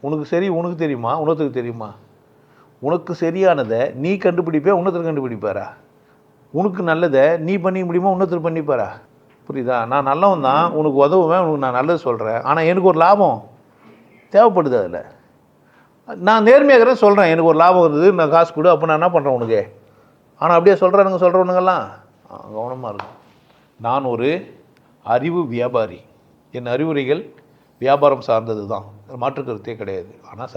உனக்கு சரி உனக்கு தெரியுமா, இன்னொருத்தருக்கு தெரியுமா? உனக்கு சரியானதை நீ கண்டுபிடிப்பே, இன்னொருத்தர் கண்டுபிடிப்பாரா? உனக்கு நல்லதை நீ பண்ணிக்க முடியுமா, இன்னொருத்தர் பண்ணிப்பாரா? புரியுதா? நான் நல்லவன் தான், உனக்கு உதவுவேன், உனக்கு நான் நல்லது சொல்கிறேன். ஆனால் எனக்கு ஒரு லாபம் தேவைப்படுது. அதில் நான் நேர்மையாக சொல்கிறேன், எனக்கு ஒரு லாபம் இருந்தது, நான் காசு கொடு, அப்போ நான் என்ன பண்ணுறேன் உனக்கு? ஆனால் அப்படியே சொல்கிறவனுங்கெல்லாம் கவனமாக இருக்கும். நான் ஒரு அறிவு வியாபாரி. என் அறிவுரைகள் வியாபாரம் சார்ந்தது தான், மாற்று கருத்தே கிடையாது. ஆனால்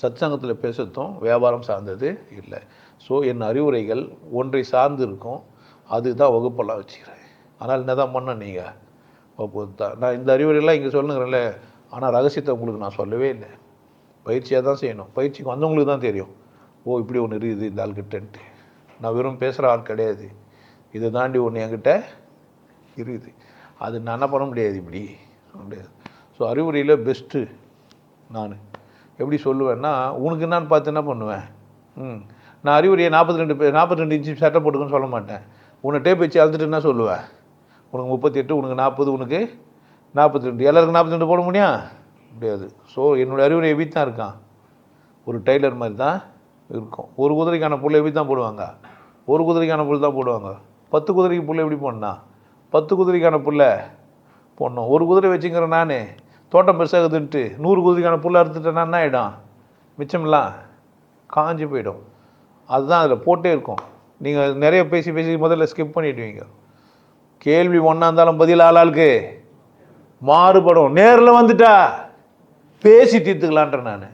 சத்சங்கத்தில் பேசுறதும் வியாபாரம் சார்ந்தது இல்லை. ஸோ என் அறிவுரைகள் ஒன்றை சார்ந்து இருக்கும், அதுதான் வகுப்பெல்லாம் வச்சுக்கிறேன். ஆனால் என்ன தான் பண்ண நீங்கள் தான் நான் இந்த அறிவுரையெல்லாம் இங்கே சொல்லுங்கிறேன்ல, ஆனால் ரகசியத்தை உங்களுக்கு நான் சொல்லவே இல்லை. பயிற்சியாக தான் செய்யணும். பயிற்சிக்கு வந்தவங்களுக்கு தான் தெரியும், ஓ இப்படி ஒன்று இருக்குது இந்த ஆள்கிட்டன்ட்டு. நான் வெறும் பேசுகிற ஆள் கிடையாது, இதை தாண்டி ஒன்று என்கிட்ட இருக்குது. அது நான் என்ன பண்ண முடியாது, இப்படி முடியாது. ஸோ அறிவுரையில் பெஸ்ட்டு நான் எப்படி சொல்லுவேன்னா, உனக்கு என்னான்னு பார்த்து என்ன பண்ணுவேன். நான் அறிவுரையை 42 இன்ச்சு சட்டை போட்டுக்குன்னு சொல்ல மாட்டேன். உன்னை டேப் வச்சு அழுதுட்டு என்ன சொல்லுவேன், உனக்கு 38, உனக்கு 40, உனக்கு 42. எல்லாருக்கும் 42 போட முடியாது. ஸோ என்னோடய அறிவுரை எப்படி தான் இருக்கான், ஒரு டெய்லர் மாதிரி தான் இருக்கும். ஒரு குதிரைக்கான புல் எப்படி தான் போடுவாங்க, ஒரு குதிரைக்கான புல் தான் போடுவாங்க. 10 குதிரைக்கு புல் எப்படி போடணும், 10 குதிரைக்கான புல்லை போடணும். ஒரு குதிரை வச்சுக்கிறேன் நான், தோட்டம் பெருசாகுதுன்ட்டு 100 குதிரைக்கான புல்லை அறுத்துட்டேன்னா என்ன ஆகிடும், மிச்சம்லாம் காஞ்சி போயிடும். அதுதான் அதில் போட்டே இருக்கும். நீங்கள் நிறைய பேசி முதல்ல ஸ்கிப் பண்ணிவிடுவீங்க. கேள்வி ஒன்றா இருந்தாலும் பதில் ஆளாளுக்கு மாறுபடும். நேரில் வந்துட்டா பேசி தீர்த்துக்கலான்ற நான்.